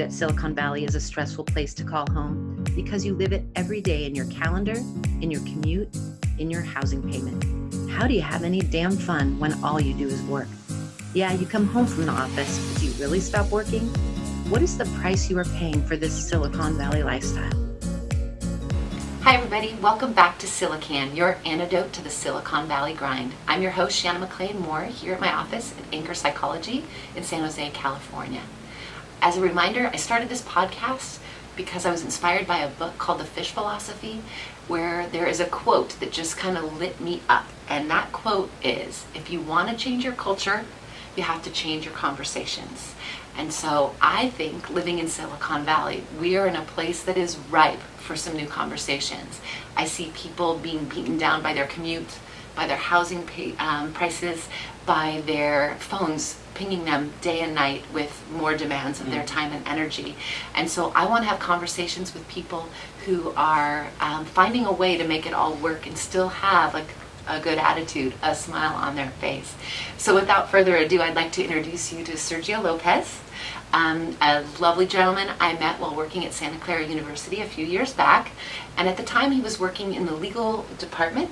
that Silicon Valley is a stressful place to call home because you live it every day in your calendar, in your commute, in your housing payment? How do you have any damn fun when all you do is work? Yeah, you come home from the office, but do you really stop working? What is the price you are paying for this Silicon Valley lifestyle? Hi everybody, welcome back to SiliCAN, your antidote to the Silicon Valley grind. I'm your host, Shana McLean-Moore, here at my office at Anchor Psychology in San Jose, California. As a reminder, I started this podcast because I was inspired by a book called The Fish Philosophy, where there is a quote that just kind of lit me up. And that quote is, if you want to change your culture, you have to change your conversations. And so I think living in Silicon Valley, we are in a place that is ripe for some new conversations. I see people being beaten down by their commute, by their housing prices, by their phones pinging them day and night with more demands of their time and energy. And so I want to have conversations with people who are finding a way to make it all work and still have like a good attitude, a smile on their face. So without further ado, I'd like to introduce you to Sergio Lopez, a lovely gentleman I met while working at Santa Clara University a few years back. And at the time he was working in the legal department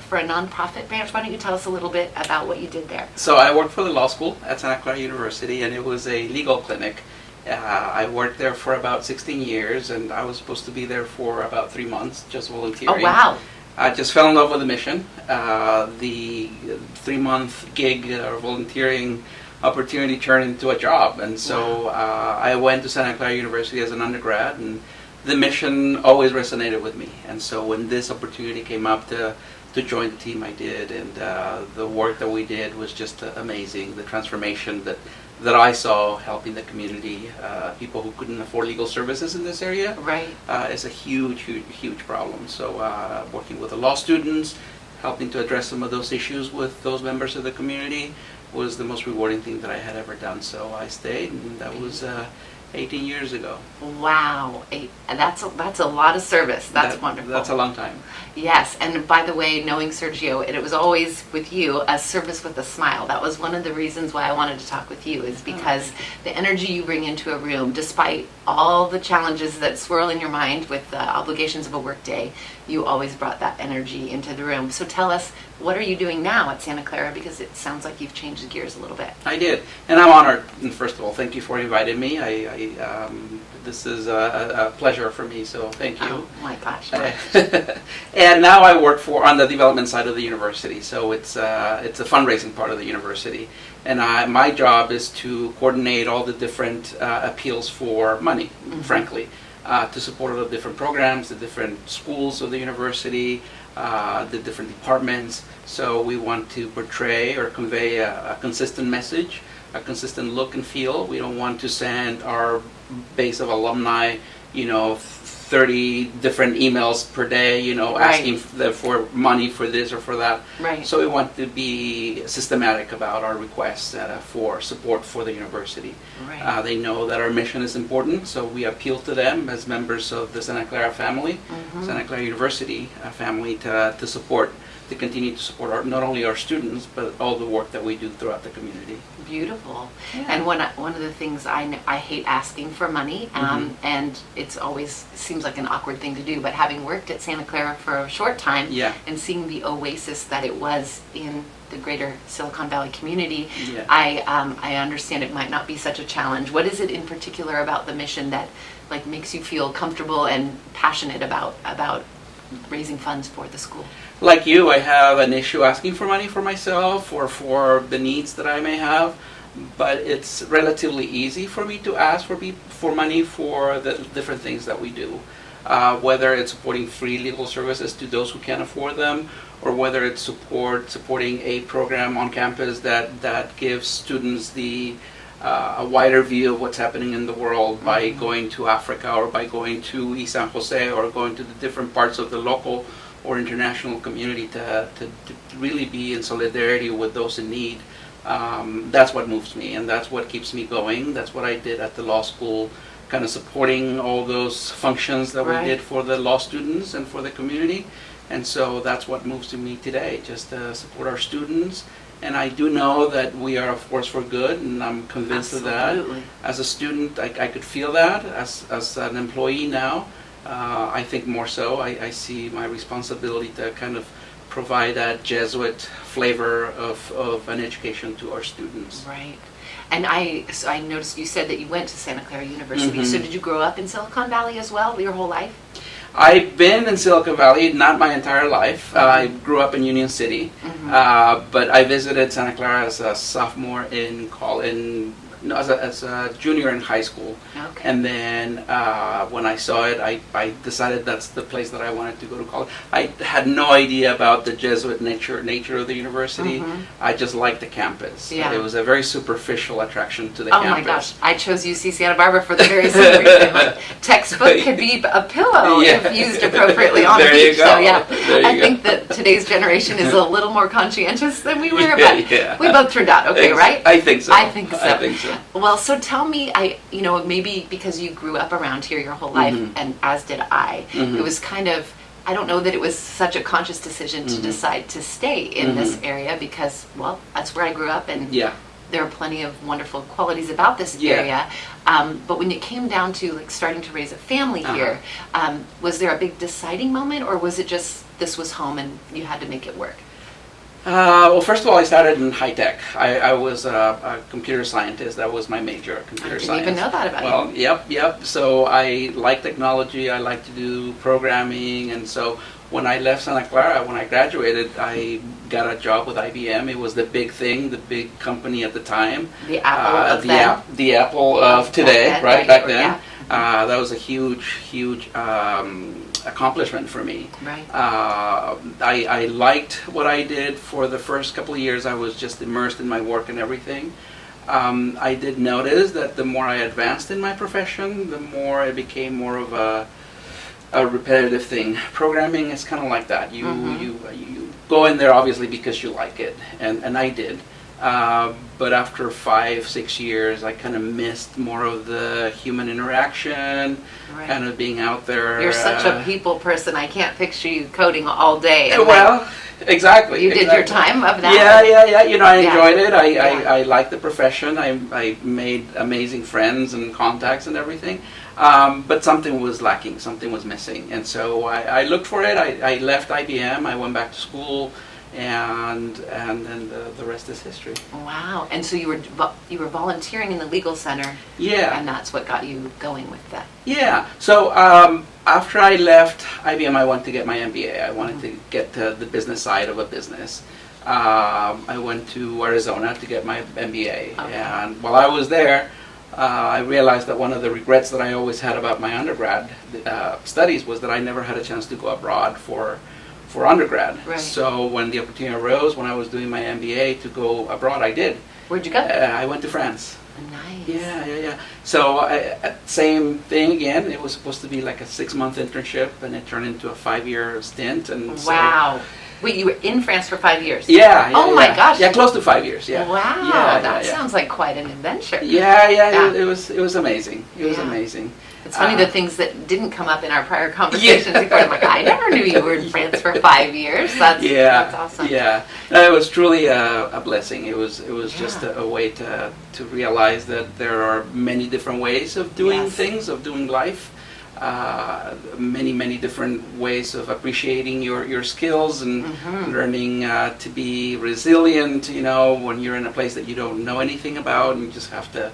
for a nonprofit branch. Why don't you tell us a little bit about what you did there? So I worked for the law school at Santa Clara University, and it was a legal clinic. I worked there for about 16 years, and I was supposed to be there for about 3 months, just volunteering. Oh, wow. I just fell in love with the mission. The 3-month gig or volunteering opportunity turned into a job, and so I went to Santa Clara University as an undergrad, and the mission always resonated with me. And so when this opportunity came up to join the team, I did, and the work that we did was just amazing. The transformation that I saw helping the community, people who couldn't afford legal services in this area, Right. is a huge problem. So working with the law students, helping to address some of those issues with those members of the community was the most rewarding thing that I had ever done. So I stayed, and that was 18 years ago. Wow, that's a lot of service. That's wonderful. That's a long time. Yes, and by the way, knowing Sergio, and it was always with you, a service with a smile. That was one of the reasons why I wanted to talk with you, is because the energy you bring into a room, despite all the challenges that swirl in your mind with the obligations of a work day, you always brought that energy into the room. So tell us, what are you doing now at Santa Clara? Because it sounds like you've changed the gears a little bit. I did, and I'm honored. And first of all, thank you for inviting me. This is a pleasure for me, so thank you. Oh my gosh. And now I work on the development side of the university, so it's a fundraising part of the university. And my job is to coordinate all the different appeals for money, frankly, to support all the different programs, the different schools of the university, the different departments. So we want to portray or convey a consistent message, a consistent look and feel. We don't want to send our base of alumni, 30 different emails per day, asking for money for this or for that. Right. So we want to be systematic about our requests for support for the university. Right. They know that our mission is important, so we appeal to them as members of the Santa Clara family, Santa Clara University family, to support, to continue to support not only our students, but all the work that we do throughout the community. Beautiful. Yeah. And one of the things I hate asking for money, and it's always seems like an awkward thing to do, but having worked at Santa Clara for a short time, and seeing the oasis that it was in the greater Silicon Valley community, I understand it might not be such a challenge. What is it in particular about the mission that makes you feel comfortable and passionate about raising funds for the school? Like you, I have an issue asking for money for myself or for the needs that I may have, but it's relatively easy for me to ask for money for the different things that we do. Whether it's supporting free legal services to those who can't afford them, or whether it's supporting a program on campus that gives students a wider view of what's happening in the world by going to Africa, or by going to East San Jose, or going to the different parts of the local or international community to really be in solidarity with those in need. That's what moves me, and that's what keeps me going. That's what I did at the law school, kind of supporting all those functions that we did for the law students and for the community. And so that's what moves to me today, just to support our students And I do know that we are a force for good, and I'm convinced of that. Absolutely. As a student, I could feel that. As an employee now, I think more so. I see my responsibility to kind of provide that Jesuit flavor of an education to our students. Right. And so I noticed you said that you went to Santa Clara University. Mhm. So did you grow up in Silicon Valley as well, your whole life? I've been in Silicon Valley, not my entire life. I grew up in Union City, but I visited Santa Clara as a sophomore as a junior in high school. Okay. And then when I saw it, I decided that's the place that I wanted to go to college. I had no idea about the Jesuit nature of the university. I just liked the campus. Yeah. It was a very superficial attraction to the Oh campus. my gosh, I chose UC Santa Barbara for the very same reason. Like, textbook could be a pillow Yeah. if used appropriately on There the you beach. go. So yeah, There you I go. think that today's generation is a little more conscientious than we were, Yeah, but yeah. we both turned out okay, right? I think so. I think so. I think so. Well, so tell me, maybe because you grew up around here your whole life, and as did I, it was kind of, I don't know that it was such a conscious decision to decide to stay in this area because, well, that's where I grew up, and Yeah. there are plenty of wonderful qualities about this Yeah. area. But when it came down to like starting to raise a family here, was there a big deciding moment, or was it just this was home and you had to make it work? Well, first of all, I started in high tech. I was a computer scientist. That was my major, computer science. I didn't even know that about you. Well, yep. So I like technology. I like to do programming, and so when I left Santa Clara, when I graduated, I got a job with IBM. It was the big thing, the big company at the time. The Apple of then. The Apple of today, then, right? Back then. Yeah. That was a huge accomplishment for me. Right. I liked what I did for the first couple of years. I was just immersed in my work and everything. I did notice that the more I advanced in my profession, the more it became more of a repetitive thing. Programming is kind of like that. You go in there obviously because you like it, and I did. But after 5-6 years, I kind of missed more of the human interaction, kind of being out there. You're such a people person. I can't picture you coding all day. Well, exactly. You did your time of that. Yeah. I Yeah. enjoyed it. Yeah. I liked the profession. I made amazing friends and contacts and everything. But something was lacking. Something was missing. And so I looked for it. I left IBM. I went back to school. And then the rest is history. Wow! And so you were volunteering in the legal center. Yeah. And that's what got you going with that. Yeah. So after I left IBM, I went to get my MBA. I wanted to get to the business side of a business. I went to Arizona to get my MBA, and while I was there, I realized that one of the regrets that I always had about my undergrad studies was that I never had a chance to go abroad for undergrad. Right. So when the opportunity arose, when I was doing my MBA to go abroad, I did. Where'd you go? I went to France. Nice. Yeah. So same thing again. It was supposed to be like a 6-month internship, and it turned into a 5-year stint. And Wow. Wait, you were in France for 5 years? Yeah. Oh my gosh. Yeah, close to 5 years. Yeah. Wow. That sounds like quite an adventure. Yeah. It was amazing. It was amazing. It's funny the things that didn't come up in our prior conversations before. I'm like, I never knew you were in France for 5 years. That's awesome. Yeah. No, it was truly a blessing. It was just a way to realize that there are many different ways of doing things, of doing life. Many different ways of appreciating your skills and learning to be resilient, when you're in a place that you don't know anything about, and you just have to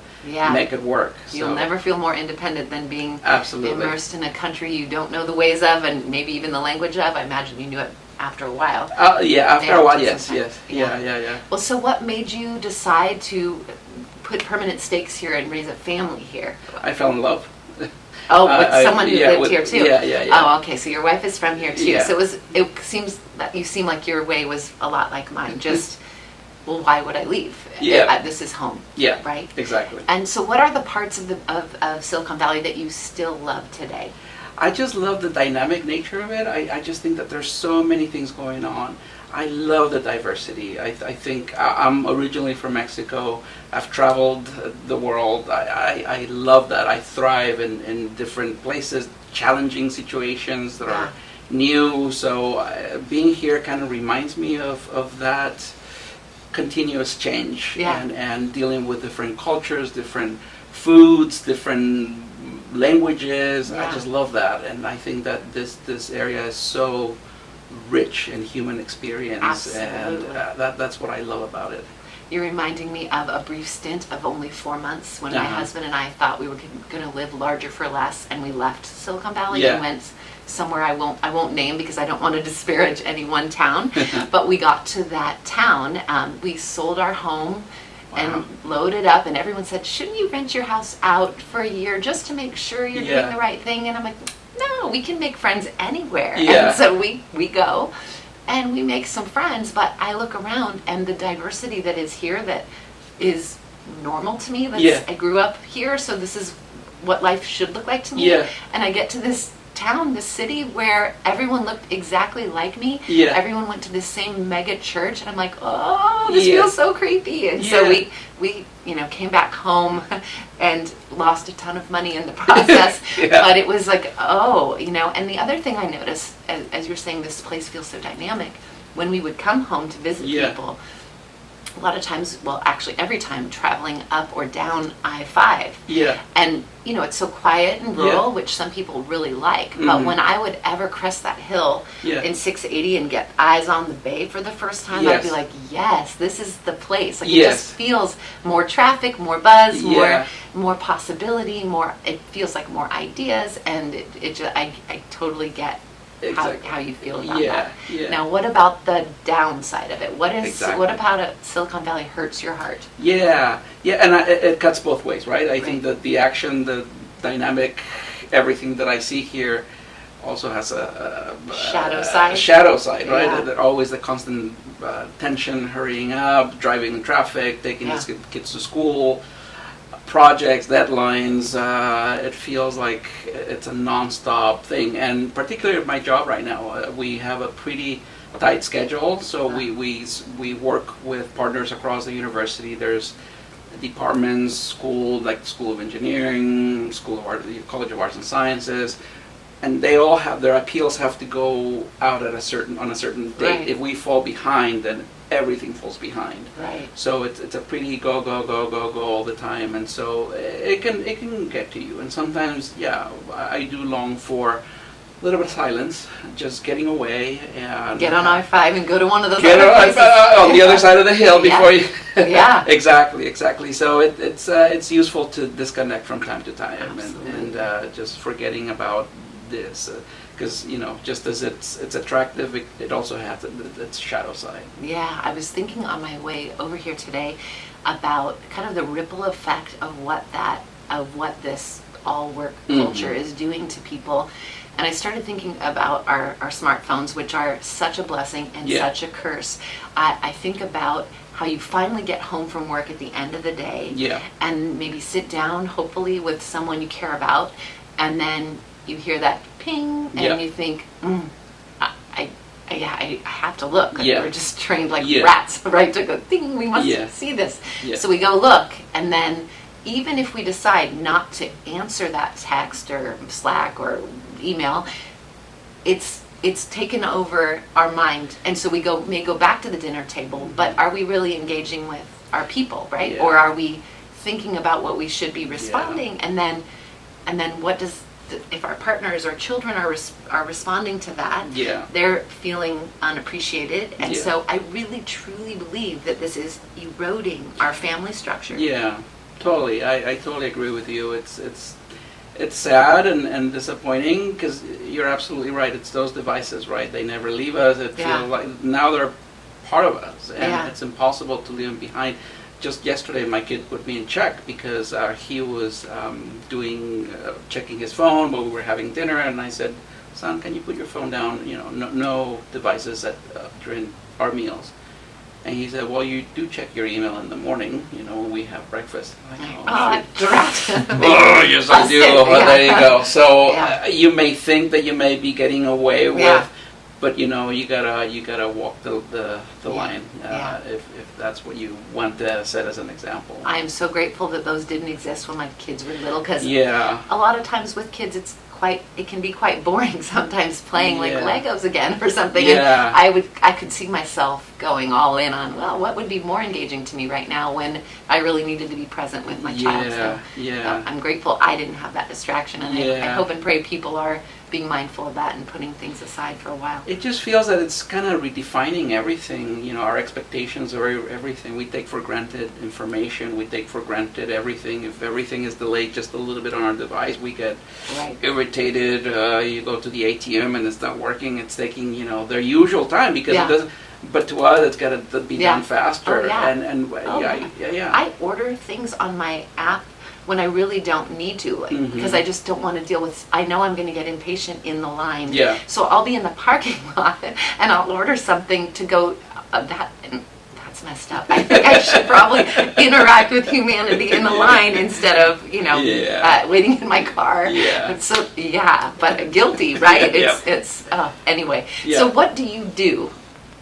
make it work. You'll never feel more independent than being absolutely immersed in a country you don't know the ways of, and maybe even the language of. I imagine you knew it after a while. After a while, yes. Yeah. Well, so what made you decide to put permanent stakes here and raise a family here? I fell in love. Oh, with someone who lived here too. Yeah. Oh, okay. So your wife is from here too. Yeah. So it seems that you seem like your way was a lot like mine. Just, well, why would I leave? Yeah. This is home. Yeah. Right. Exactly. And so, what are the parts of Silicon Valley that you still love today? I just love the dynamic nature of it. I just think that there's so many things going on. I love the diversity. I think I'm originally from Mexico. I've traveled the world. I love that. I thrive in different places, challenging situations that are new. So being here kind of reminds me of that continuous change Yeah. and dealing with different cultures, different foods, different languages. Yeah. I just love that, and I think that this area is so rich in human experience. Absolutely. And that's what I love about it. You're reminding me of a brief stint of only 4 months when my husband and I thought we were going to live larger for less, and we left Silicon Valley Yeah. and went somewhere I won't name because I don't want to disparage any one town. But we got to that town. We sold our home and loaded up, and everyone said, "Shouldn't you rent your house out for a year just to make sure you're doing the right thing?" And I'm like, "No, we can make friends anywhere." Yeah. And so we go. And we make some friends, but I look around and the diversity that is here that is normal to me. I grew up here, so this is what life should look like to me. Yeah. And I get to this town, this city where everyone looked exactly like me. Yeah. Everyone went to this same mega church, and I'm like, oh, this feels so creepy. And so we came back home and lost a ton of money in the process. But it was like, and the other thing I noticed, as you're saying, this place feels so dynamic. When we would come home to visit people, a lot of times, well, actually every time, traveling up or down I-5. Yeah. And, it's so quiet and rural, which some people really like. Mm-hmm. But when I would ever crest that hill in 680 and get eyes on the bay for the first time, I'd be like, yes, this is the place. Like, it just feels more traffic, more buzz, more possibility, it feels like more ideas. And I totally get how you feel about that. Yeah. Now, what about the downside of it? What about Silicon Valley hurts your heart? Yeah, and it cuts both ways, right? I think that the action, the dynamic, everything that I see here also has a shadow side. A shadow side, right? Yeah. That always the constant tension, hurrying up, driving in traffic, taking these kids to school, projects, deadlines. It feels like it's a non-stop thing, and particularly at my job right now, we have a pretty tight schedule. So we work with partners across the university. There's departments, School of Engineering, School of Art, College of Arts and Sciences, and they all have their appeals have to go out at on a certain date. Right. If we fall behind, then everything falls behind. Right. So it's a pretty go all the time, and so it can get to you. And sometimes, I do long for a little bit of silence, just getting away and get on I-5 and go to one of those get other places. on the other side of the hill before you. Yeah. Exactly. So it's useful to disconnect from time to time and just forgetting about this. Because just as it's attractive, it also has its shadow side. Yeah, I was thinking on my way over here today about kind of the ripple effect of what this all work culture is doing to people, and I started thinking about our smartphones, which are such a blessing and such a curse. I think about how you finally get home from work at the end of the day, and maybe sit down, hopefully with someone you care about, and then you hear that ping, and you think, I have to look. We're just trained like rats, right? To go, ding, we must see this. So we go look, and then even if we decide not to answer that text or Slack or email, it's taken over our mind, and so we may go back to the dinner table, but are we really engaging with our people, right? Yeah. Or are we thinking about what we should be responding, and then what does, if our partners or children are responding to that, they're feeling unappreciated, and so I really truly believe that this is eroding our family structure. Yeah, totally. I totally agree with you. It's sad and disappointing, because you're absolutely right. It's those devices, right? They never leave us. It feels like now they're part of us, and it's impossible to leave them behind. Just yesterday, my kid put me in check because he was checking his phone while we were having dinner, and I said, "Son, can you put your phone down? No devices during our meals." And he said, "Well, you do check your email in the morning, when we have breakfast." I'm like, oh, yes, I do. There you go. So you may think that you may be getting away with. But you gotta walk the line if that's what you want to set as an example. I am so grateful that those didn't exist when my kids were little, because a lot of times with kids it's can be quite boring sometimes playing like Legos again or something. Yeah. And I could see myself going all in on, well, what would be more engaging to me right now when I really needed to be present with my child. So I'm grateful I didn't have that distraction, and I hope and pray people are being mindful of that and putting things aside for a while. It just feels that it's kind of redefining everything, you know, our expectations or everything. We take for granted information, we take for granted everything. If everything is delayed just a little bit on our device, we get irritated. You go to the ATM and it's not working, it's taking, you know, their usual time because it doesn't, but to us it's got to be done faster. I order things on my app when I really don't need to, like, because I just don't want to deal with, I know I'm going to get impatient in the line. Yeah. So I'll be in the parking lot and I'll order something to go, that's messed up. I think I should probably interact with humanity in the line instead of, you know, waiting in my car. Yeah. So, but guilty, right? It's anyway. Yeah. So what do you do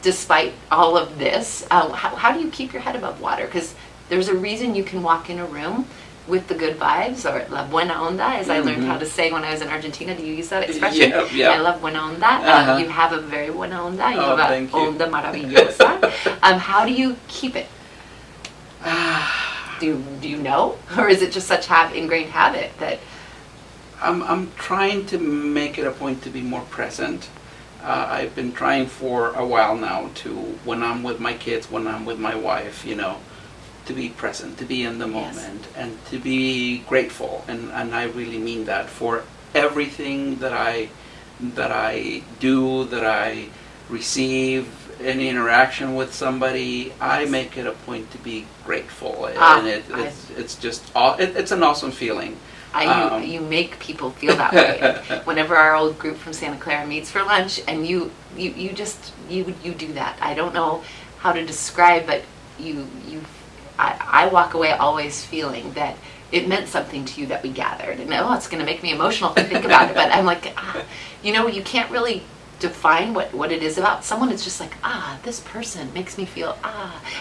despite all of this? How do you keep your head above water? Because there's a reason you can walk in a room with the good vibes, or la buena onda, as I learned how to say when I was in Argentina. Do you use that expression? Yeah. I love buena onda. You have a very buena onda. You have a onda maravillosa. How do you keep it? Do you know? Or is it just such ingrained habit that... I'm trying to make it a point to be more present. I've been trying for a while now to, when I'm with my kids, when I'm with my wife, you know, to be present, to be in the moment, and to be grateful, and I really mean that, for everything that I do, that I receive, any interaction with somebody. I make it a point to be grateful, and it's just it's an awesome feeling. You make people feel that way. Whenever our old group from Santa Clara meets for lunch, and you do that. I don't know how to describe, but I walk away always feeling that it meant something to you that we gathered, and it's going to make me emotional to think about it. But I'm like, you know, you can't really define what it is about someone. It's just like, this person makes me feel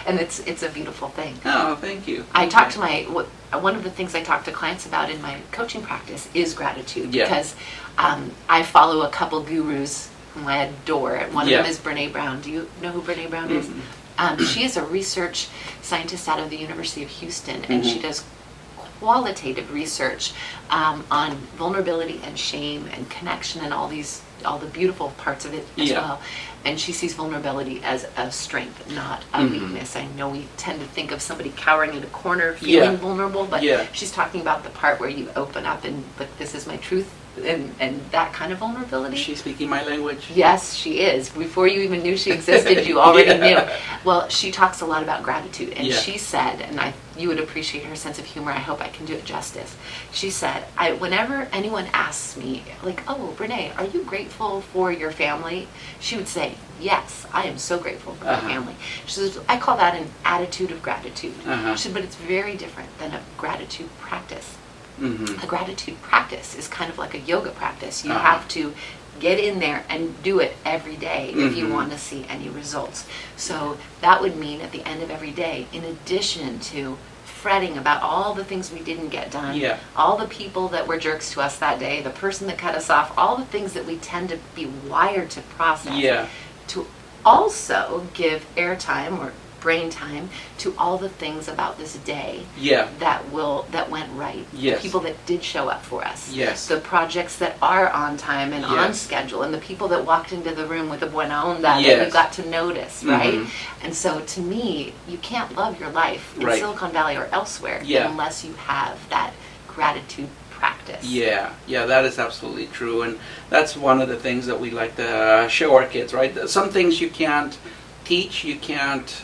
and it's a beautiful thing. Oh, thank you. I talk to one of the things I talk to clients about in my coaching practice is gratitude, because I follow a couple gurus whom I adore. One of them is Brene Brown. Do you know who Brene Brown is? She is a research scientist out of the University of Houston, and she does qualitative research on vulnerability and shame and connection and all the beautiful parts of it as well. And she sees vulnerability as a strength, not a weakness. I know we tend to think of somebody cowering in a corner feeling vulnerable, but she's talking about the part where you open up and, but this is my truth, and that kind of vulnerability. She's speaking my language. Yes, she is. Before you even knew she existed, you already knew. Well, she talks a lot about gratitude, and she said, and you would appreciate her sense of humor, I hope I can do it justice. She said, whenever anyone asks me, like, oh, Brene, are you grateful for your family? She would say, yes, I am so grateful for my family. She says, I call that an attitude of gratitude. She said, but it's very different than a gratitude practice. A gratitude practice is kind of like a yoga practice. You have to get in there and do it every day if you want to see any results. So that would mean at the end of every day, in addition to fretting about all the things we didn't get done, all the people that were jerks to us that day, the person that cut us off, all the things that we tend to be wired to process, to also give airtime or brain time to all the things about this day that went right. The people that did show up for us. The projects that are on time and on schedule, and the people that walked into the room with a buena onda that you got to notice, right? And so to me, you can't love your life in Silicon Valley or elsewhere unless you have that gratitude practice. That is absolutely true, and that's one of the things that we like to show our kids, right? Some things you can't teach, you can't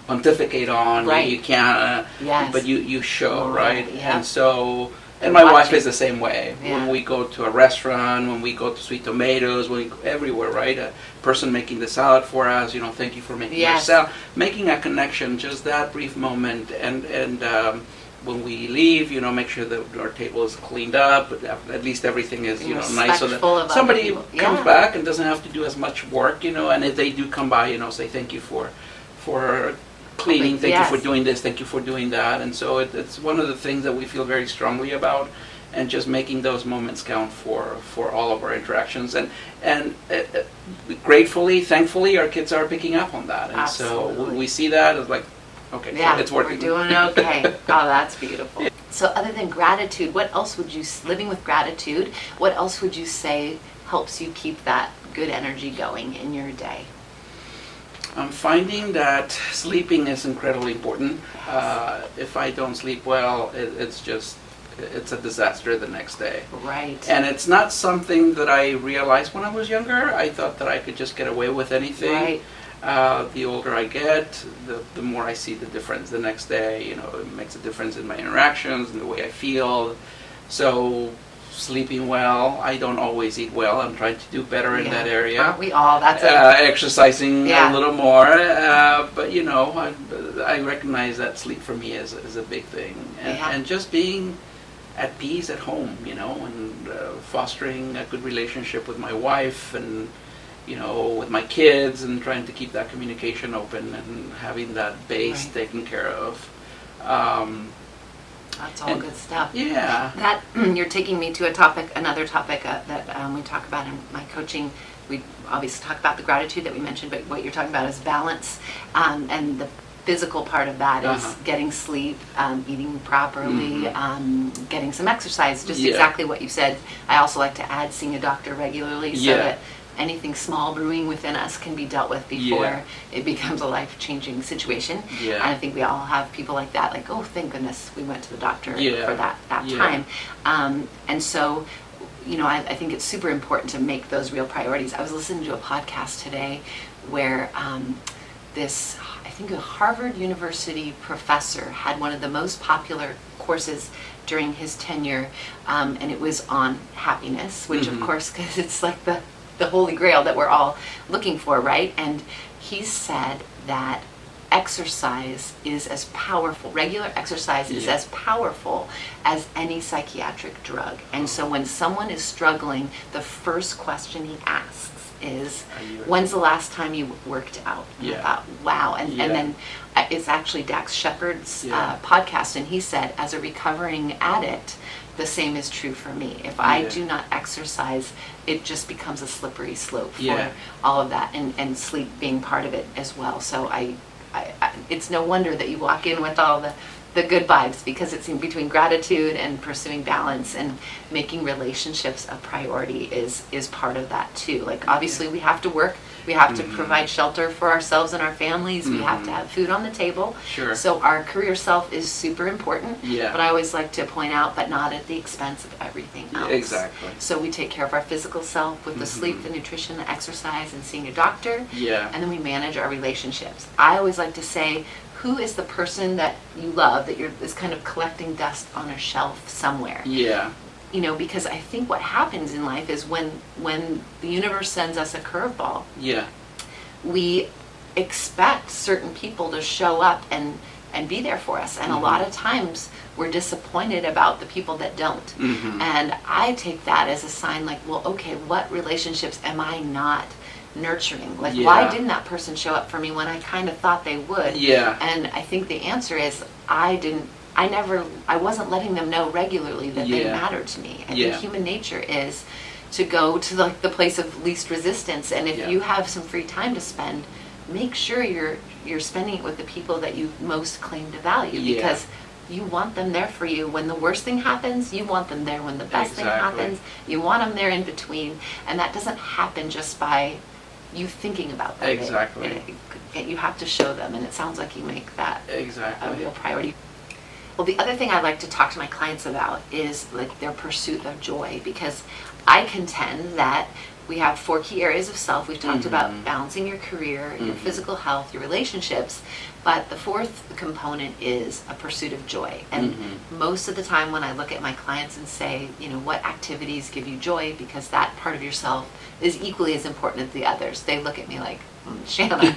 pontificate on, you can't but you show, right? And so, and my wife is the same way. When we go to a restaurant, when we go to Sweet Tomatoes, when we go everywhere, right? A person making the salad for us, thank you for making your salad, making a connection, just that brief moment, and when we leave, make sure that our table is cleaned up, at least everything is, nice, so that somebody comes back and doesn't have to do as much work, and if they do come by, say thank you for cleaning, thank you for doing this, thank you for doing that. And so it's one of the things that we feel very strongly about and just making those moments count for all of our interactions. And gratefully, thankfully, our kids are picking up on that. And Absolutely. so we see that as like, okay, Yeah, so it's working. we're doing okay. Oh, that's beautiful. So other than gratitude, what else would you, living with gratitude, what else would you say helps you keep that good energy going in your day? I'm finding that sleeping is incredibly important. If I don't sleep well, it's a disaster the next day. Right. And it's not something that I realized when I was younger. I thought that I could just get away with anything. Right. The older I get, the more I see the difference the next day. It makes a difference in my interactions and the way I feel. So sleeping well, I don't always eat well. I'm trying to do better in that area. Aren't we all? That's exercising a little more, but I recognize that sleep for me is a big thing, and just being at peace at home, and fostering a good relationship with my wife and with my kids, and trying to keep that communication open and having that base taken care of. That's all good stuff. Yeah. That you're taking me to another topic that we talk about in my coaching. We obviously talk about the gratitude that we mentioned, but what you're talking about is balance, and the physical part of that is getting sleep, eating properly, getting some exercise. Just exactly what you said. I also like to add seeing a doctor regularly so that anything small brewing within us can be dealt with before it becomes a life-changing situation. Yeah. And I think we all have people like that, like, oh, thank goodness we went to the doctor for that time. And so, I think it's super important to make those real priorities. I was listening to a podcast today where I think a Harvard University professor had one of the most popular courses during his tenure, and it was on happiness, which of course, because it's like the holy grail that we're all looking for, right? And he said that exercise is as powerful, regular exercise is as powerful as any psychiatric drug. And so when someone is struggling, the first question he asks is, when's the last time you worked out? And I thought, wow. And then it's actually Dax Shepard's podcast, and he said, as a recovering addict, the same is true for me. If I do not exercise, it just becomes a slippery slope for all of that, and sleep being part of it as well. So I it's no wonder that you walk in with all the good vibes, because it's in between gratitude and pursuing balance and making relationships a priority is part of that too. Like, obviously we have to work, we have to provide shelter for ourselves and our families, we have to have food on the table. Sure. So our career self is super important. Yeah. But I always like to point out, but not at the expense of everything else. Exactly. So we take care of our physical self with the sleep, the nutrition, the exercise, and seeing a doctor. Yeah. And then we manage our relationships. I always like to say, who is the person that you love that is kind of collecting dust on a shelf somewhere? Yeah. Because I think what happens in life is when the universe sends us a curveball, we expect certain people to show up and be there for us. And a lot of times we're disappointed about the people that don't. And I take that as a sign, like, well, okay, what relationships am I not nurturing? Like, why didn't that person show up for me when I kind of thought they would? And I think the answer is I wasn't letting them know regularly that they mattered to me. I think human nature is to go to the place of least resistance, and if you have some free time to spend, make sure you're spending it with the people that you most claim to value, because you want them there for you when the worst thing happens, you want them there when the best thing happens, you want them there in between, and that doesn't happen just by you thinking about them. You have to show them, and it sounds like you make that a real priority. Well, the other thing I like to talk to my clients about is like their pursuit of joy, because I contend that we have 4 key areas of self. We've talked about balancing your career, your physical health, your relationships, but the 4th component is a pursuit of joy. And most of the time when I look at my clients and say, what activities give you joy, because that part of yourself is equally as important as the others, they look at me like, Shana,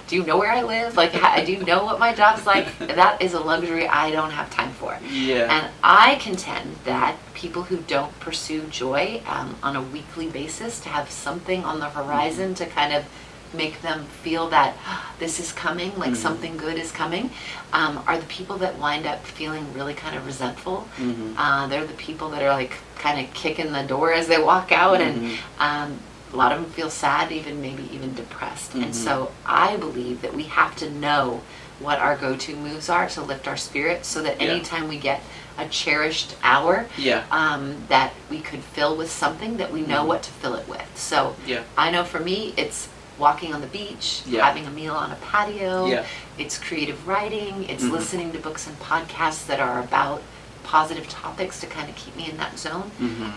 do you know where I live? Like, do you know what my job's like? That is a luxury I don't have time for. And I contend that people who don't pursue joy on a weekly basis, to have something on the horizon to kind of make them feel that this is coming, like something good is coming, are the people that wind up feeling really kind of resentful. They're the people that are like kind of kicking the door as they walk out, and a lot of them feel sad, maybe even depressed. And so I believe that we have to know what our go-to moves are to lift our spirits, so that anytime we get a cherished hour that we could fill with something, that we know what to fill it with. So I know for me, it's walking on the beach, having a meal on a patio, it's creative writing, it's listening to books and podcasts that are about positive topics to kind of keep me in that zone.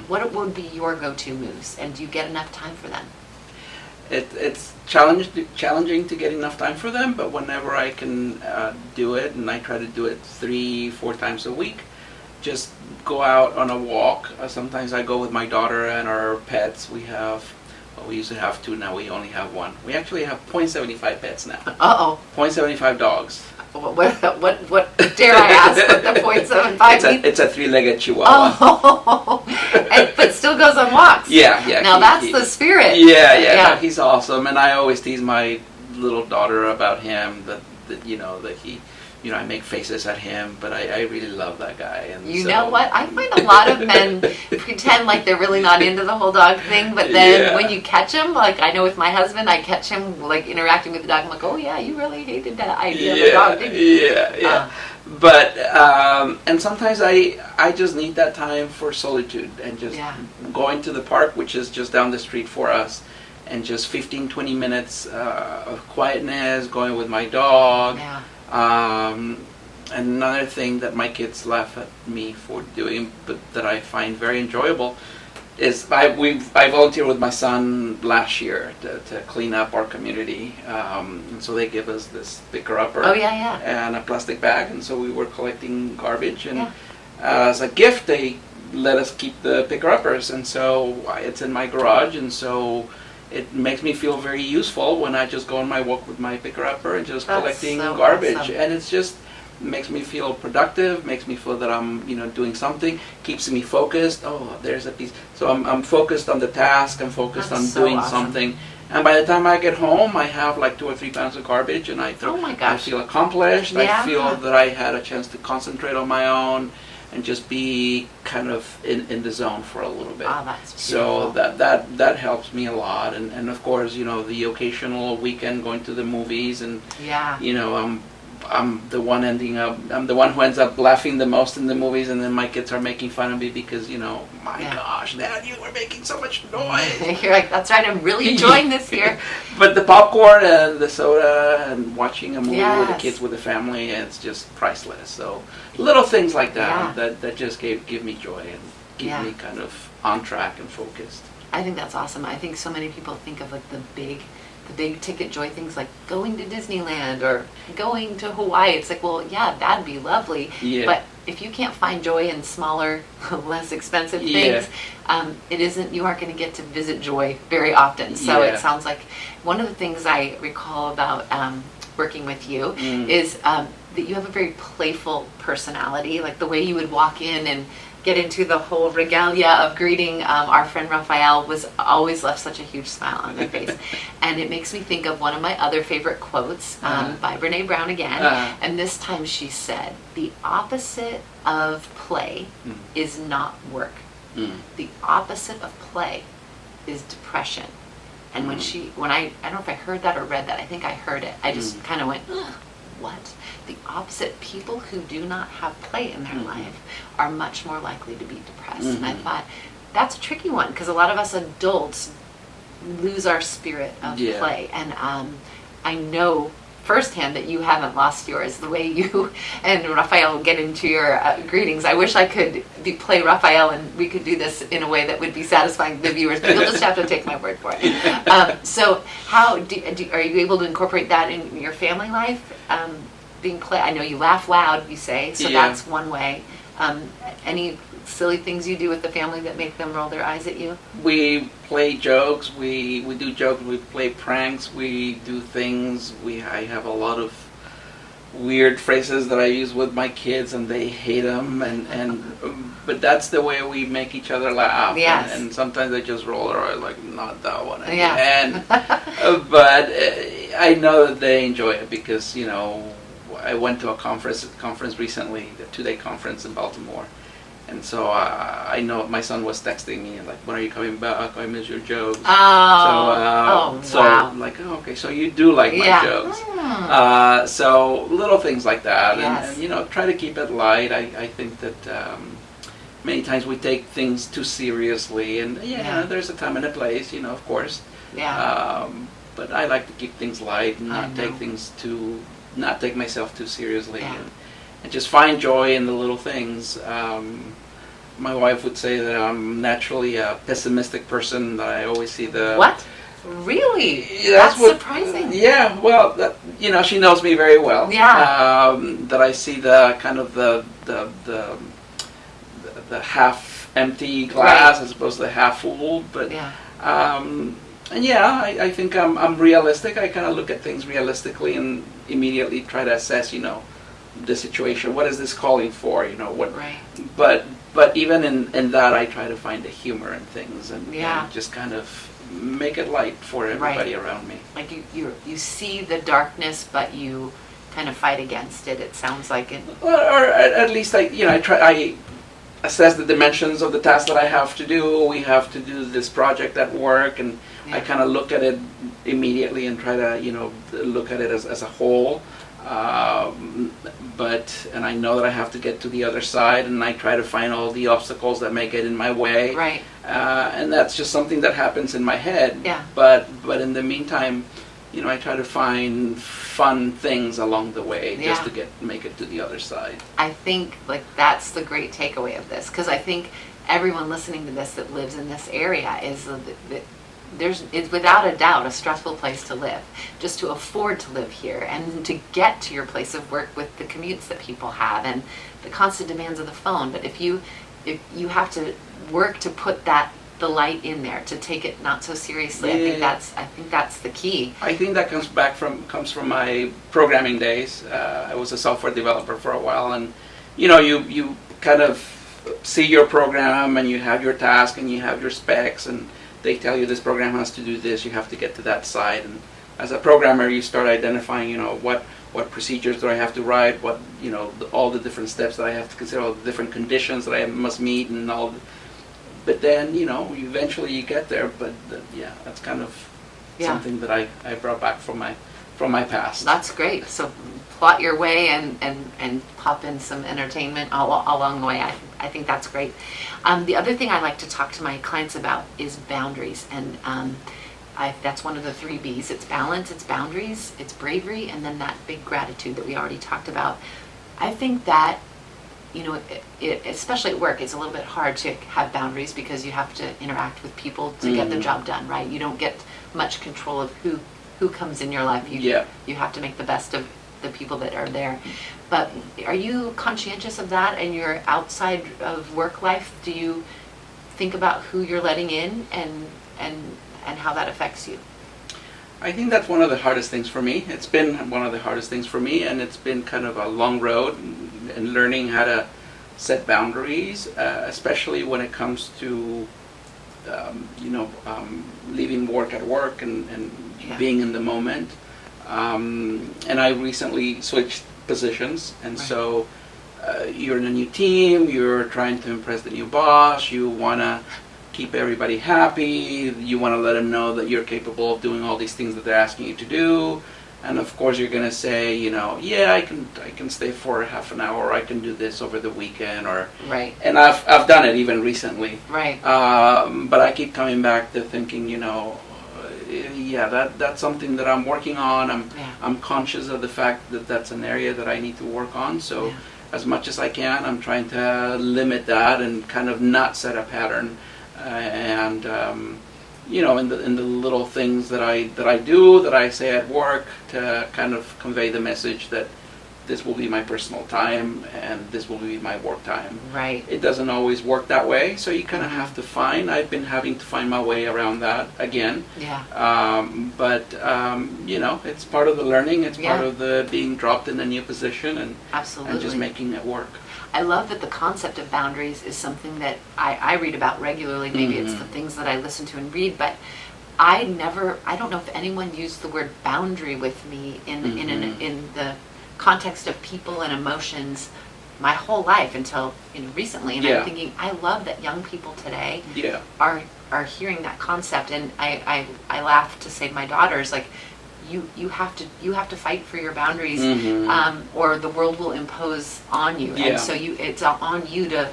What would be your go-to moves, and do you get enough time for them? It's challenging to get enough time for them, but whenever I can do it, and I try to do it 3-4 times a week, just go out on a walk. Sometimes I go with my daughter and our pets. We used to have 2, now we only have 1. We actually have 0.75 pets now. 0.75 dogs. What dare I ask what the 0.75 It's a 3-legged Chihuahua. But still goes on walks. Yeah. Now that's the spirit. Yeah. He's awesome, and I always tease my little daughter about him, that he, I make faces at him, but I really love that guy. And you know what? I find a lot of men pretend like they're really not into the whole dog thing, but then when you catch him, like I know with my husband, I catch him like interacting with the dog. I'm like, oh yeah, you really hated that idea of a dog, didn't you? Yeah. But and sometimes I just need that time for solitude, and just going to the park, which is just down the street for us, and just 15-20 minutes of quietness, going with my dog. Another thing that my kids laugh at me for doing, but that I find very enjoyable, is I volunteered with my son last year to clean up our community, and so they give us this picker-upper and a plastic bag, and so we were collecting garbage, and as a gift they let us keep the picker-uppers, and so it's in my garage, and so it makes me feel very useful when I just go on my walk with my picker-upper and just collecting garbage. Awesome. And it's just makes me feel productive, makes me feel that I'm doing something, keeps me focused. Oh, there's a piece. So I'm focused on the task, I'm focused on doing something. And by the time I get home, I have like 2 or 3 pounds of garbage, and I feel accomplished. I feel that I had a chance to concentrate on my own and just be kind of in the zone for a little bit. Oh, that's beautiful. So that helps me a lot, and of course, the occasional weekend going to the movies, and I'm the one who ends up laughing the most in the movies, and then my kids are making fun of me because my gosh, Dad, you were making so much noise. You're like, that's right, I'm really enjoying this here. But the popcorn and the soda and watching a movie with the kids, with the family, it's just priceless. So little things like that that just give me joy and keep me kind of on track and focused. I think that's awesome. I think so many people think of like the big ticket joy things, like going to Disneyland or going to Hawaii. It's like, well, yeah, that'd be lovely. Yeah. But if you can't find joy in smaller, less expensive things, you aren't going to get to visit joy very often. So it sounds like one of the things I recall about working with you is that you have a very playful personality, like the way you would walk in and get into the whole regalia of greeting our friend Raphael was always left such a huge smile on my face. And it makes me think of one of my other favorite quotes by Brene Brown again. And this time she said, the opposite of play is not work. The opposite of play is depression. And when I don't know if I heard that or read that, I think I heard it. I just kind of went, ugh, what? The opposite, people who do not have play in their life are much more likely to be depressed. And I thought, that's a tricky one, because a lot of us adults lose our spirit of play. And I know firsthand that you haven't lost yours. The way you and Raphael get into your greetings, I wish I could play Raphael and we could do this in a way that would be satisfying to the viewers, but you'll just have to take my word for it. So how are you able to incorporate that in your family life? Being play, I know you laugh loud, you say, so that's one way. Any silly things you do with the family that make them roll their eyes at you? We play jokes, we do jokes, we play pranks, we do things. I have a lot of weird phrases that I use with my kids, and they hate them, but that's the way we make each other laugh. Yes. And sometimes I just roll their eyes like, not that one again. Yeah. But I know that they enjoy it because, I went to a conference recently, a 2-day conference in Baltimore. And so I know my son was texting me like, when are you coming back? I miss your jokes. Oh, So wow. I'm like, oh, okay, so you do like my jokes. So little things like that. Yes. And try to keep it light. I think that many times we take things too seriously. And there's a time and a place, of course. Yeah. But I like to keep things light and not take myself too seriously. Yeah. And just find joy in the little things. My wife would say that I'm naturally a pessimistic person, that I always see the... What? Really? That's surprising. Yeah, well, she knows me very well. Yeah. That I see the kind of the half empty glass as opposed to the half full. But I think I'm realistic. I kind of look at things realistically and immediately try to assess, the situation. What is this calling for? What? Right. But even in that, I try to find the humor in things and just kind of make it light for everybody around me. Like you see the darkness, but you kind of fight against it. It sounds like it. Or at least I assess the dimensions of the task that I have to do. We have to do this project at work, and I kind of look at it immediately and try to look at it as a whole. And I know that I have to get to the other side, and I try to find all the obstacles that may get in my way. Right. And that's just something that happens in my head. Yeah. But in the meantime, I try to find fun things along the way just to make it to the other side. I think that's the great takeaway of this, because I think everyone listening to this that lives in this area is it's without a doubt a stressful place to live, just to afford to live here and to get to your place of work with the commutes that people have and the constant demands of the phone. But if you have to work to put the light in there, to take it not so seriously, I think that's the key. I think that comes from my programming days. I was a software developer for a while, and you kind of see your program, and you have your task, and you have your specs, and they tell you this program has to do this, you have to get to that side. And as a programmer, you start identifying, what procedures do I have to write, what, all the different steps that I have to consider, all the different conditions that I must meet, and all. But then, eventually you get there. But that's kind of something that I brought back from my past. That's great. So plot your way and pop in some entertainment along the way. I think that's great. The other thing I like to talk to my clients about is boundaries, and that's one of the 3 B's. It's balance, it's boundaries, it's bravery, and then that big gratitude that we already talked about. I think that, especially at work, it's a little bit hard to have boundaries because you have to interact with people to get the job done, right? You don't get much control of who comes in your life. You have to make the best of the people that are there. But are you conscientious of that in your outside of work life? Do you think about who you're letting in and how that affects you? I think that's one of the hardest things for me. It's been one of the hardest things for me, and it's been kind of a long road in learning how to set boundaries, especially when it comes to leaving work at work and being in the moment. And I recently switched positions, and so you're in a new team, you're trying to impress the new boss, you want to keep everybody happy, you want to let them know that you're capable of doing all these things that they're asking you to do, and of course you're going to say, I can stay for half an hour, or I can do this over the weekend, or and I've done it even recently, but I keep coming back to thinking, that's something that I'm working on. I'm conscious of the fact that that's an area that I need to work on. So as much as I can, I'm trying to limit that and kind of not set a pattern. In the little things that I do, that I say at work, to kind of convey the message that this will be my personal time and this will be my work time. Right. It doesn't always work that way, so you kind of have to find. I've been having to find my way around that again. Yeah. But it's part of the learning. It's part Yeah. of the being dropped in a new position and Absolutely. just making it work. I love that the concept of boundaries is something that I read about regularly. Maybe it's the things that I listen to and read, but I don't know if anyone used the word boundary with me in the context of people and emotions my whole life until recently. And I'm thinking, I love that young people today are hearing that concept. And I laugh to say to my daughters, like, you have to fight for your boundaries, or the world will impose on you. Yeah. And so it's on you to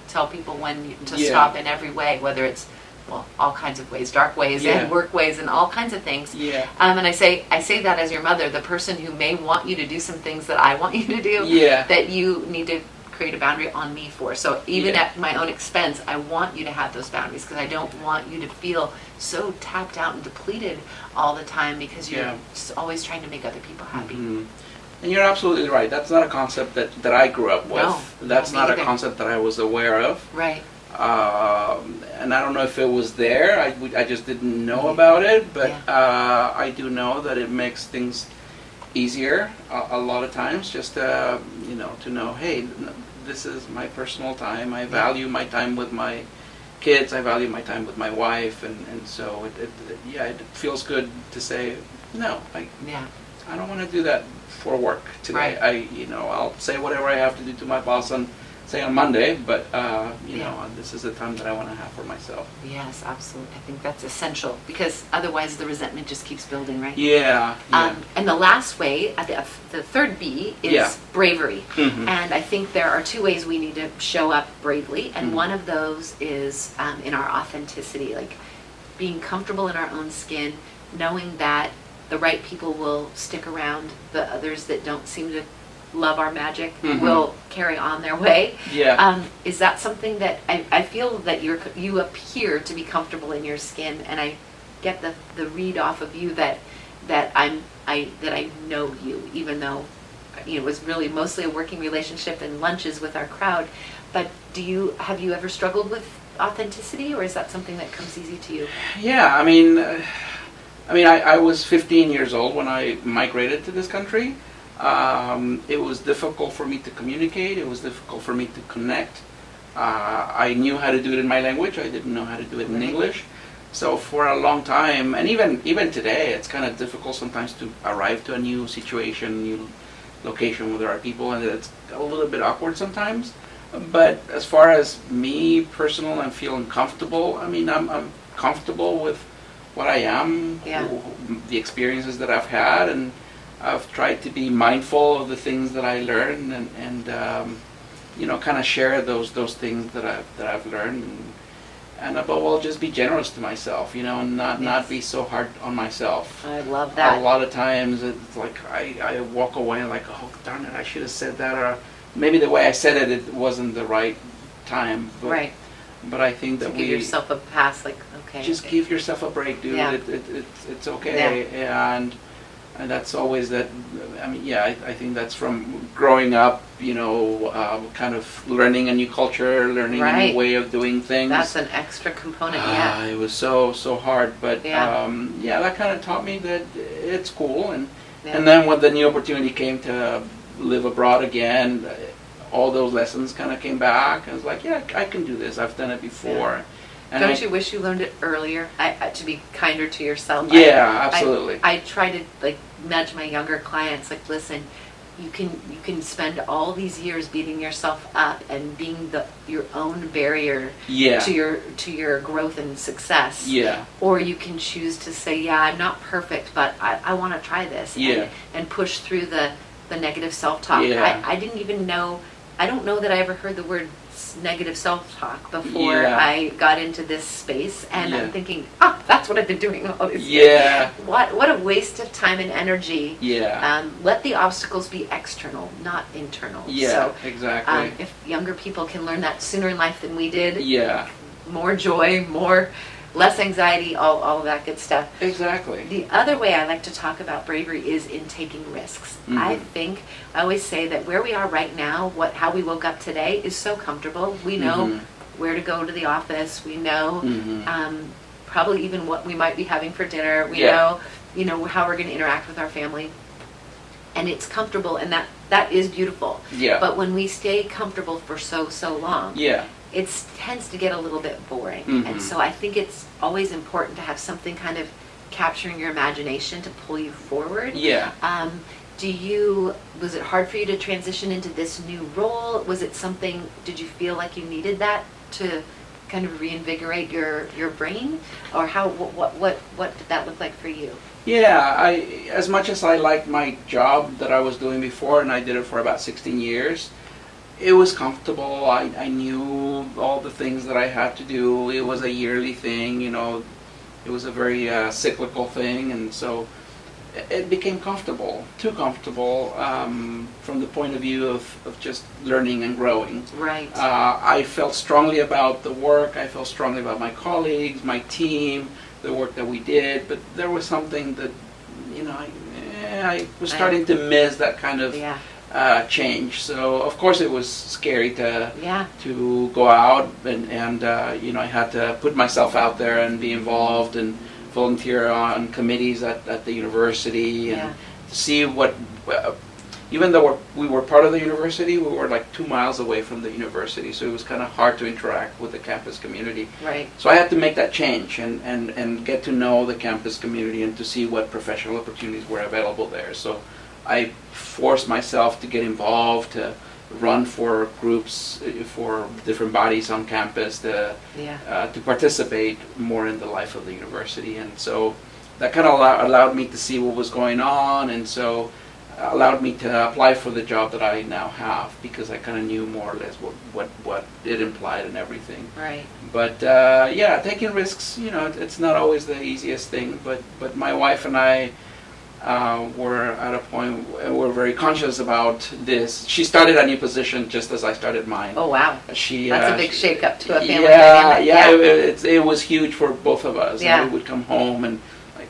tell people when to stop in every way, whether it's all kinds of ways, dark ways and work ways and all kinds of things. Yeah. And I say that as your mother, the person who may want you to do some things that I want you to do, that you need to create a boundary on me for. So even at my own expense, I want you to have those boundaries because I don't want you to feel so tapped out and depleted all the time because you're always trying to make other people happy. And you're absolutely right. That's not a concept that I grew up with. No, that's me not either. a concept that I was aware of. Right. And I don't know if it was there. I just didn't know about it. But I do know that it makes things easier a lot of times. Just to know, hey, this is my personal time. I value my time with my kids. I value my time with my wife, and so it feels good to say no. I don't want to do that for work today. Right. I'll say whatever I have to do to my boss on Monday, but this is the time that I want to have for myself. Yes, absolutely. I think that's essential because otherwise the resentment just keeps building, right? Yeah. And the last way, the third B is bravery. And I think there are two ways we need to show up bravely, and one of those is in our authenticity, like being comfortable in our own skin, knowing that the right people will stick around, the others that don't seem to love our magic will carry on their way. Is that something that I feel that you appear to be comfortable in your skin, and I get the read off of you that I know you, even though it was really mostly a working relationship and lunches with our crowd. But have you ever struggled with authenticity, or is that something that comes easy to you? Yeah, I was 15 years old when I migrated to this country. It was difficult for me to communicate. It was difficult for me to connect. I knew how to do it in my language. I didn't know how to do it in English. So for a long time, and even today, it's kind of difficult sometimes to arrive to a new situation, new location where there are people, and it's a little bit awkward sometimes. But as far as me personal and feeling comfortable, I'm comfortable with what I am, the experiences that I've had, and I've tried to be mindful of the things that I learn, and kind of share those things that I've learned, and above all, just be generous to myself, and not be so hard on myself. I love that. A lot of times, it's like I walk away like, oh darn it, I should have said that, or maybe the way I said it wasn't the right time. But, right. But I think that give yourself a pass, like okay. Just give yourself a break, dude. Yeah. It's okay, and that's always that. I think that's from growing up, kind of learning a new culture, learning a new way of doing things. That's an extra component, It was so hard, but that kind of taught me that it's cool, and then when the new opportunity came to live abroad again, all those lessons kind of came back. I was like, I can do this. I've done it before. Yeah. And Don't you wish you learned it earlier? To be kinder to yourself. Yeah, absolutely. I try to nudge my younger clients, listen, you can spend all these years beating yourself up and being your own barrier to your growth and success. Yeah. Or you can choose to say, I'm not perfect, but I want to try this. And push through the negative self-talk. Yeah. I don't know that I ever heard the word negative self-talk before I got into this space, and I'm thinking, that's what I've been doing all these years. What a waste of time and energy. Let the obstacles be external, not internal. So, exactly. If younger people can learn that sooner in life than we did, more joy, more less anxiety, all of that good stuff. Exactly. The other way I like to talk about bravery is in taking risks. I always say that where we are right now, how we woke up today is so comfortable. We know where to go to the office. We know probably even what we might be having for dinner. We know, how we're going to interact with our family. And it's comfortable, and that is beautiful. Yeah. But when we stay comfortable for so long, it tends to get a little bit boring. And so I think it's always important to have something kind of capturing your imagination to pull you forward. Yeah. Was it hard for you to transition into this new role? Was it something, did you feel like you needed that to kind of reinvigorate your brain? Or what did that look like for you? Yeah, as much as I liked my job that I was doing before, and I did it for about 16 years, it was comfortable. I knew all the things that I had to do. It was a yearly thing, it was a very cyclical thing, and so it became comfortable, too comfortable from the point of view of just learning and growing. Right. I felt strongly about the work, I felt strongly about my colleagues, my team, the work that we did, but there was something that, I was starting to miss that kind of change. So of course it was scary to go out and I had to put myself out there and be involved and volunteer on committees at the university and see what. Even though we were part of the university, we were like 2 miles away from the university, so it was kind of hard to interact with the campus community. Right. So I had to make that change and get to know the campus community and to see what professional opportunities were available there. So I forced myself to get involved, to run for groups, for different bodies on campus, to participate more in the life of the university. And so that kind of allowed me to see what was going on, and so allowed me to apply for the job that I now have, because I kind of knew more or less what it implied and everything. Right. But taking risks, it's not always the easiest thing. But my wife and I were at a point where we're very conscious about this. She started a new position just as I started mine. Oh wow! That's a big shake-up to a family dynamic. It was huge for both of us. Yeah. And we would come home and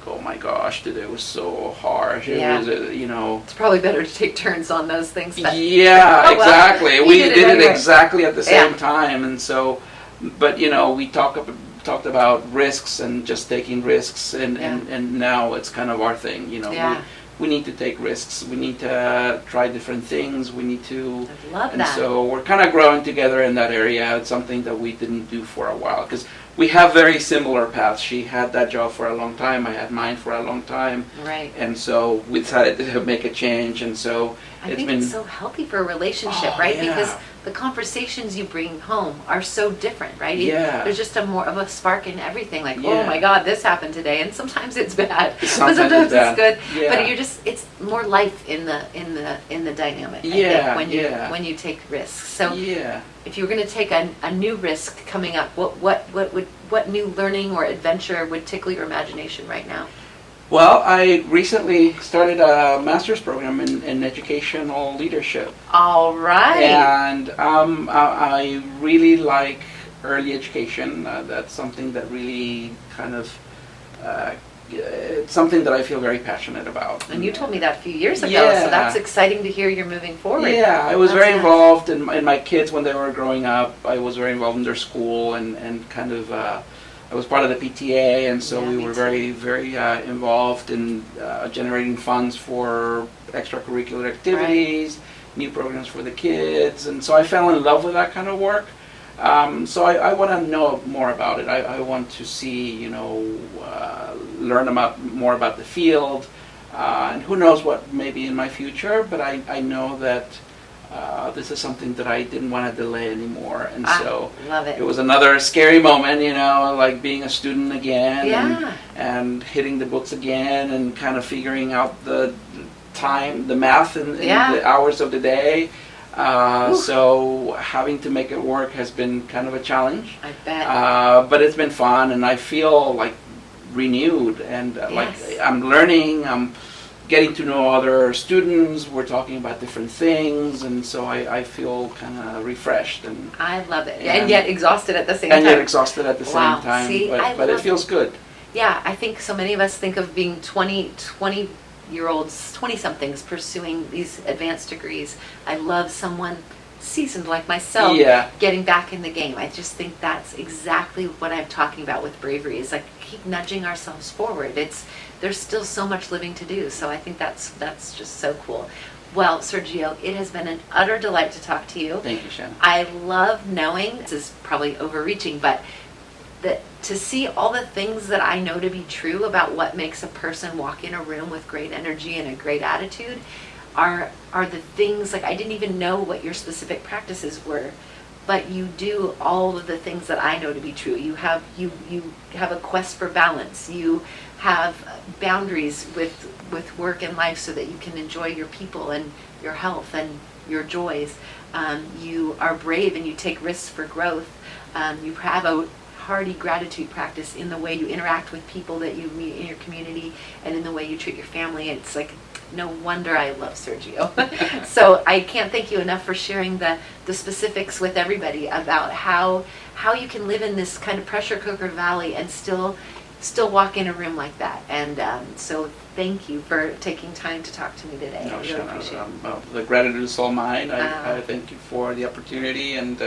oh my gosh, today was so harsh. It was, It's probably better to take turns on those things. Exactly. Well, we did it exactly at the same time, and so, but we talked about risks and just taking risks, and now it's kind of our thing. We need to take risks. We need to try different things. We need to. I love that. So we're kind of growing together in that area. It's something that we didn't do for a while, because we have very similar paths. She had that job for a long time. I had mine for a long time. Right. And so we decided to make a change. And so it's so healthy for a relationship, right? Yeah. Because the conversations you bring home are so different, right? Yeah. There's just more of a spark in everything. Like, oh my God, this happened today, and sometimes it's bad, but sometimes it's good. Yeah. But it's more life in the dynamic. Yeah. I think, when you take risks. So if you were going to take a new risk coming up, what new learning or adventure would tickle your imagination right now? Well, I recently started a master's program in educational leadership. All right. And I really like early education. That's something that really kind of, it's something that I feel very passionate about. And you told me that a few years ago, so that's exciting to hear you're moving forward. Yeah, I was very involved in my kids when they were growing up. I was very involved in their school and kind of, I was part of the PTA, and so we were very, very involved in generating funds for extracurricular activities, new programs for the kids, and so I fell in love with that kind of work. So I want to know more about it. I want to see, learn more about the field, and who knows what may be in my future, but I know that this is something that I didn't want to delay anymore, and so love it. It was another scary moment, like being a student again, and hitting the books again, and kind of figuring out the time, the math, and the hours of the day. So having to make it work has been kind of a challenge. I bet. But it's been fun, and I feel like renewed, and like I'm learning. I'm getting to know other students. We're talking about different things, and so I feel kind of refreshed I love it, and yet exhausted at the same time. And yet exhausted at the same time. See, but it feels good. Yeah, I think so many of us think of being 20-year-olds, 20-somethings pursuing these advanced degrees. I love someone seasoned like myself getting back in the game. I just think that's exactly what I'm talking about with Bravery, is like keep nudging ourselves forward. There's still so much living to do, so I think that's just so cool. Well, Sergio, it has been an utter delight to talk to you. Thank you, Shana. I love knowing, this is probably overreaching, but that to see all the things that I know to be true about what makes a person walk in a room with great energy and a great attitude are the things, like I didn't even know what your specific practices were, but you do all of the things that I know to be true. You have a quest for balance. You have boundaries with work and life so that you can enjoy your people and your health and your joys. You are brave and you take risks for growth. You have a hearty gratitude practice in the way you interact with people that you meet in your community and in the way you treat your family. It's like, no wonder I love Sergio. So I can't thank you enough for sharing the specifics with everybody about how you can live in this kind of pressure cooker valley and still walk in a room like that. And so thank you for taking time to talk to me today. No, I really appreciate it. The gratitude is all mine. I thank you for the opportunity, and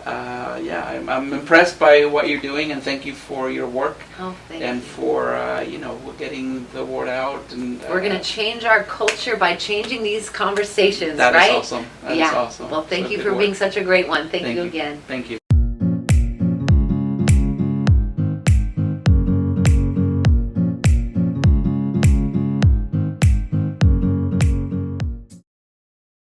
I'm impressed by what you're doing, and thank you for your work. Oh, thank and you. for getting the word out. And we're going to change our culture by changing these conversations, that right? Is awesome. That is awesome. Well, thank you for being such a great one. Thank you again. Thank you.